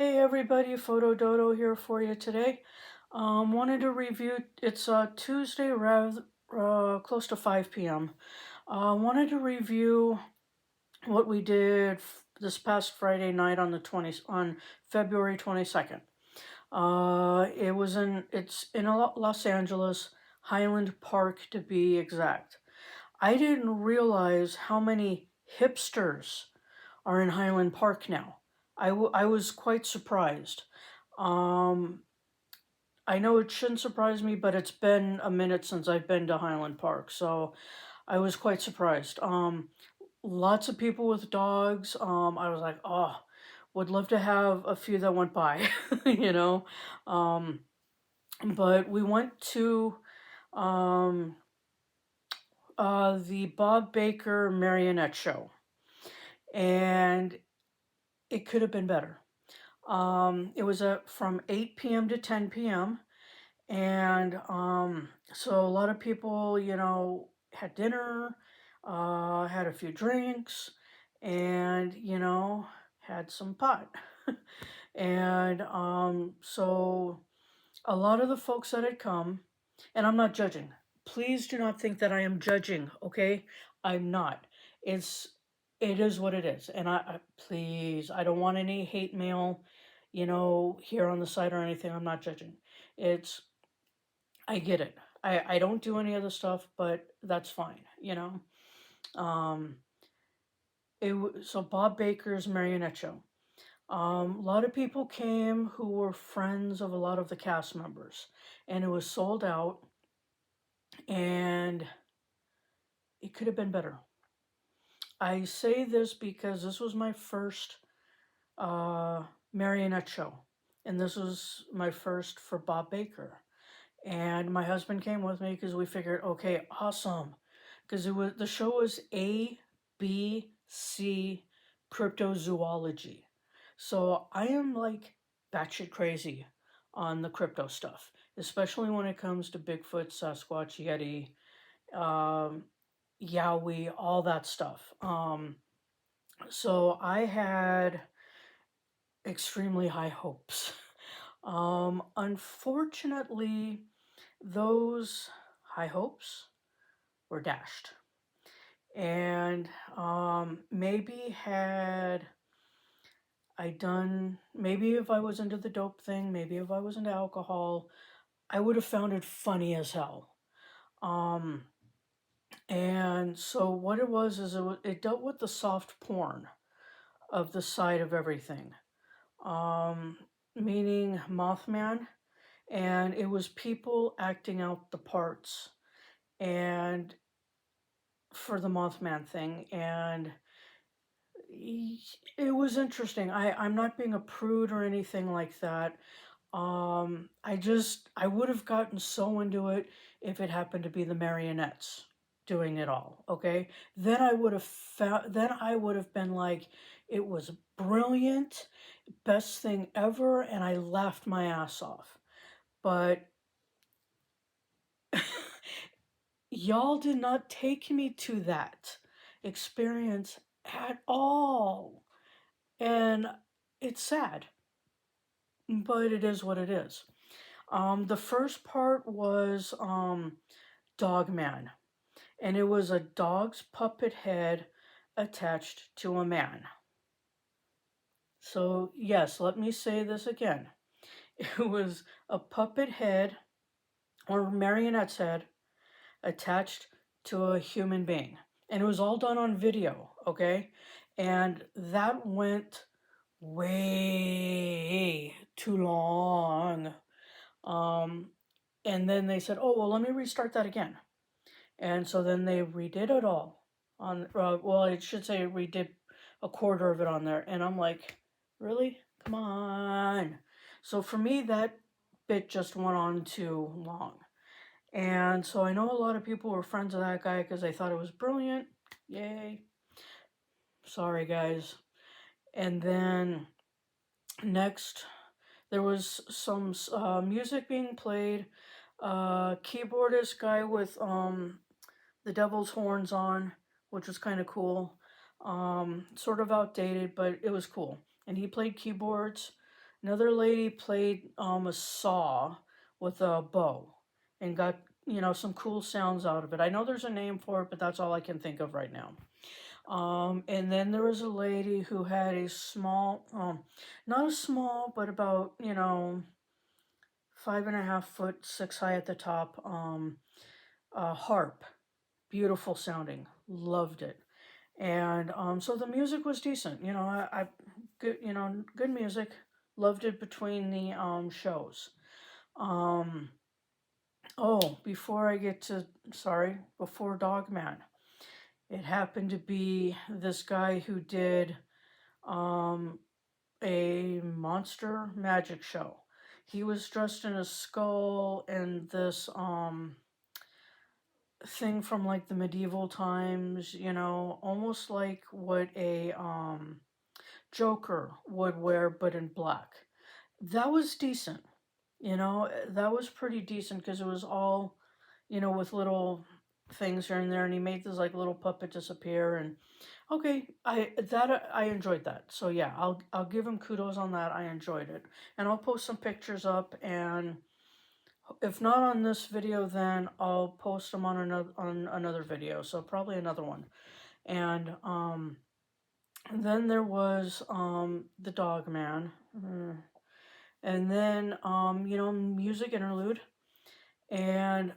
Hey everybody, Photo Dodo here for you today. Wanted to review, it's Tuesday, rather close to 5 p.m. Wanted to review what we did this past Friday night on on February 22nd. It's in Los Angeles, Highland Park to be exact. I didn't realize how many hipsters are in Highland Park now. I was quite surprised. Um, I know it shouldn't surprise me, but it's been a minute since I've been to Highland Park, so I was quite surprised. Lots of people with dogs. I was like, oh, would love to have a few that went by, you know. Um, but we went to um, the Bob Baker marionette show, and it could have been better. It was from 8 p.m. to 10 p.m. And so a lot of people, had dinner, had a few drinks, and, had some pot. And so a lot of the folks that had come, and I'm not judging. Please do not think that I am judging, okay? I'm not. It's it is what it is. And please, I don't want any hate mail, here on the site or anything. I'm not judging. It's I get it. I don't do any other stuff, but that's fine. Um so Bob Baker's marionette show. A lot of people came who were friends of a lot of the cast members, and it was sold out, and it could have been better. I say this because this was my first marionette show, and this was my first for Bob Baker. And my husband came with me because we figured, okay, awesome, because the show was ABC Cryptozoology. So I am like batshit crazy on the crypto stuff, especially when it comes to Bigfoot, Sasquatch, Yeti, um, Yowie, all that stuff. So I had extremely high hopes. Unfortunately, those high hopes were dashed. And maybe had maybe if I was into the dope thing, maybe if I was into alcohol, I would have found it funny as hell. Um, and so what it was is it dealt with the soft porn of the side of everything, um, meaning Mothman, and it was people acting out the parts and for the Mothman thing, and it was interesting. I'm not being a prude or anything like that. I would have gotten so into it if it happened to be the marionettes doing it all. Okay, then I would have been like, it was brilliant, best thing ever, and I laughed my ass off. But y'all did not take me to that experience at all. And it's sad, but it is what it is. The first part was Dogman, and it was a dog's puppet head attached to a man. So, yes, let me say this again. It was a puppet head or marionette's head attached to a human being. And it was all done on video, okay? And that went way too long. Um, and then they said, oh, well, let me restart that again. And so then they redid it all well, I should say redid a quarter of it on there. And I'm like, really? Come on. So for me, that bit just went on too long. And so I know a lot of people were friends of that guy because they thought it was brilliant. Yay. Sorry, guys. And then next, there was some music being played. Keyboardist guy with the devil's horns on, which was kind of cool. Sort of outdated, but it was cool. And he played keyboards. Another lady played a saw with a bow and got, some cool sounds out of it. I know there's a name for it, but that's all I can think of right now. And then there was a lady who had a small, not a small, but about, 5.5 foot, 6 high at the top, harp. Beautiful sounding. Loved it. And so the music was decent. I good, good music. Loved it between the shows. Um, oh, before Dogman, it happened to be this guy who did um, a monster magic show. He was dressed in a skull and this thing from like the medieval times, almost like what a Joker would wear, but in black. That was decent. That was pretty decent because it was all, with little things here and there, and he made this like little puppet disappear. And okay, I enjoyed that. So yeah, I'll give him kudos on that. I enjoyed it, and I'll post some pictures up. And if not on this video, then I'll post them on another video. So probably another one. And then there was the Dog Man. And then music interlude. And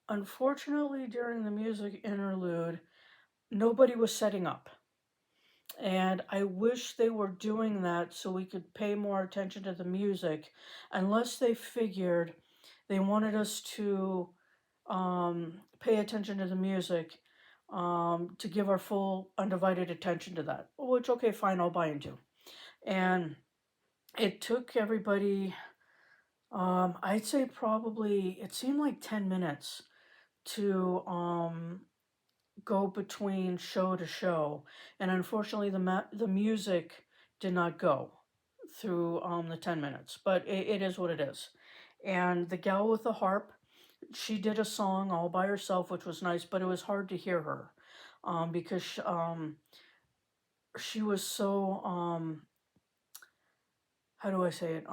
unfortunately, during the music interlude, nobody was setting up. And I wish they were doing that so we could pay more attention to the music, unless they figured they wanted us to pay attention to the music, to give our full undivided attention to that. Which, okay, fine, I'll buy into. And it took everybody, I'd say probably, it seemed like 10 minutes to go between show to show, and unfortunately the music did not go through the 10 minutes, but it is what it is. And the gal with the harp, she did a song all by herself, which was nice, but it was hard to hear her because she was so how do I say it,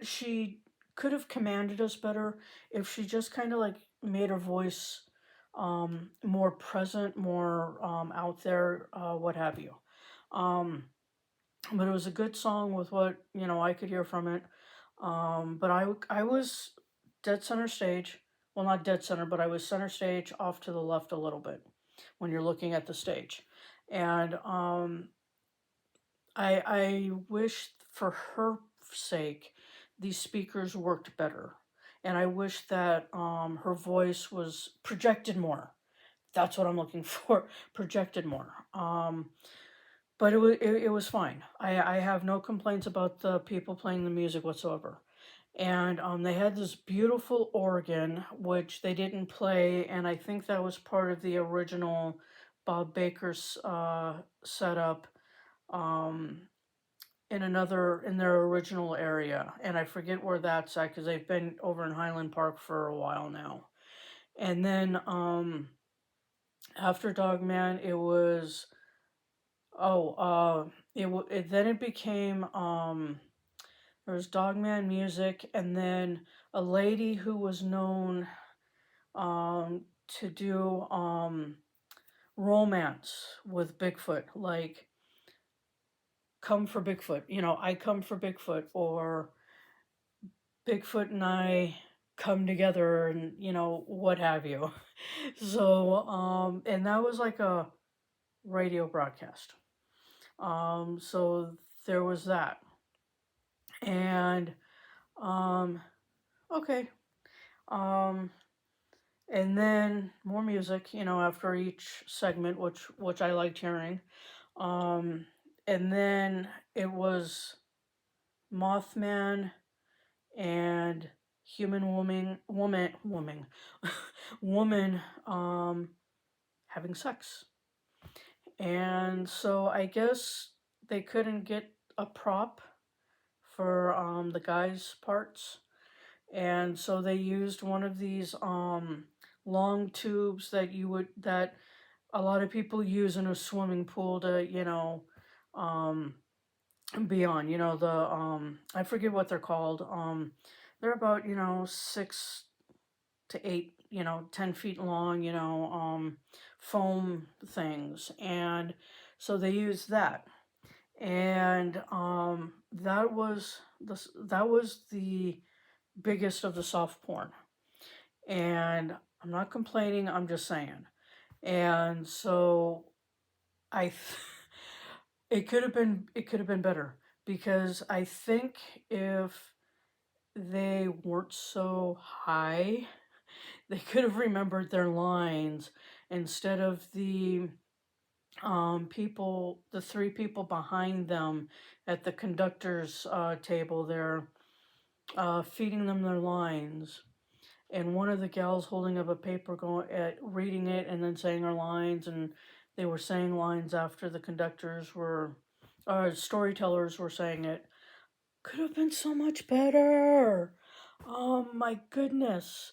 she could have commanded us better if she just kind of like made her voice more present, more out there, what have you. But it was a good song with what I could hear from it. But I was dead center stage. Well, not dead center, but I was center stage off to the left a little bit when you're looking at the stage. And I wish for her sake these speakers worked better. And I wish that her voice was projected more. That's what I'm looking for, projected more. But it was fine. I have no complaints about the people playing the music whatsoever. And they had this beautiful organ, which they didn't play, and I think that was part of the original Bob Baker's setup. In their original area, and I forget where that's at because they've been over in Highland Park for a while now. And then after Dogman, it was then it became there was Dogman music, and then a lady who was known to do romance with Bigfoot, like Come for Bigfoot, I Come for Bigfoot, or Bigfoot and I come together, and what have you. So and that was like a radio broadcast. So there was that. And okay. And then more music, after each segment, which I liked hearing. And then it was Mothman and human woman having sex. And so I guess they couldn't get a prop for the guys' parts, and so they used one of these long tubes that a lot of people use in a swimming pool to beyond. I forget what they're called. They're about 6 to 8, 10 feet long. Foam things, and so they use that, and that was the biggest of the soft porn, and I'm not complaining. I'm just saying, and so I. It could have been better, because I think if they weren't so high, they could have remembered their lines, instead of the three people behind them at the conductor's table there, feeding them their lines, and one of the gals holding up a paper, going at reading it and then saying her lines, and they were saying lines after the conductors were, storytellers were saying it. Could have been so much better. Oh my goodness.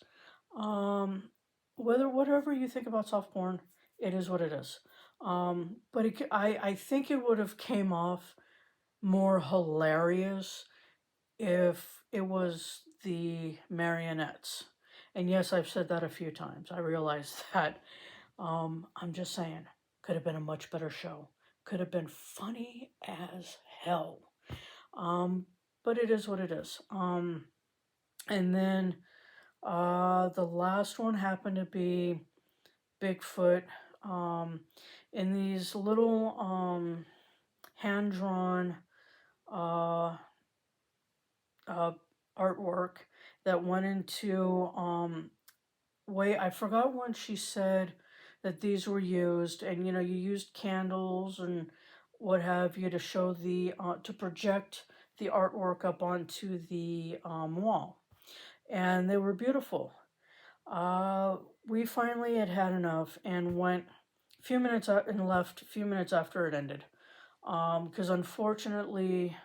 Um, whatever you think about soft porn, it is what it is. But I think it would have came off more hilarious if it was the marionettes. And yes, I've said that a few times. I realize that. I'm just saying, could have been a much better show. Could have been funny as hell. Um, but it is what it is. And then the last one happened to be Bigfoot, um, in these little hand drawn uh, uh, artwork that went into I forgot when she said that these were used, and you used candles and what have you to show to project the artwork up onto the wall, and they were beautiful. We finally had enough and went a few minutes out and left a few minutes after it ended. Because unfortunately,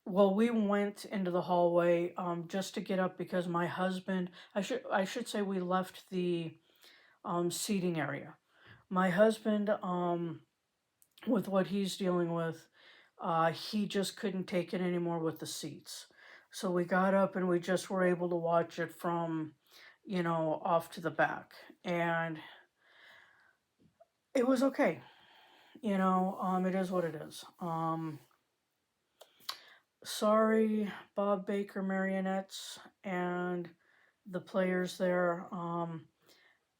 well, we went into the hallway just to get up, because my husband, I should say, we left the seating area. My husband, with what he's dealing with, he just couldn't take it anymore with the seats. So we got up and we just were able to watch it from, off to the back. And it was okay. It is what it is. Sorry, Bob Baker marionettes and the players there.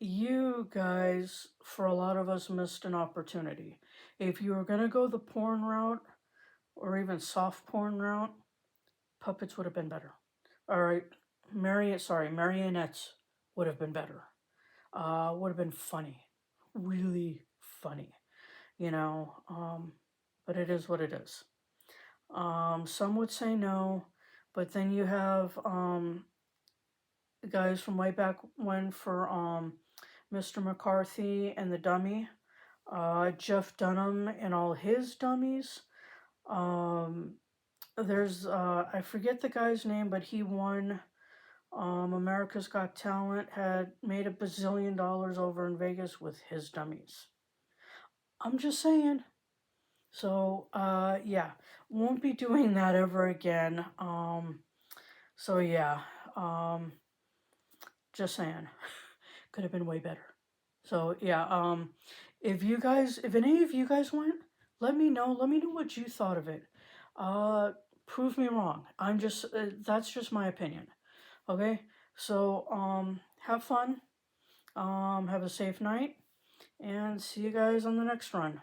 You guys, for a lot of us, missed an opportunity. If you were going to go the porn route, or even soft porn route, puppets would have been better. All right, marionettes would have been better. Would have been funny, really funny, you know. But it is what it is. Some would say no, but then you have the guys from way back when for Mr. McCarthy and the Dummy, Jeff Dunham and all his dummies. Um, there's I forget the guy's name, but he won America's Got Talent, had made a bazillion dollars over in Vegas with his dummies. I'm just saying. So yeah, won't be doing that ever again. So yeah, just saying, could have been way better. So yeah, if any of you guys went, let me know. Let me know what you thought of it. Prove me wrong. That's just my opinion. Okay, so have fun. Have a safe night, and see you guys on the next run.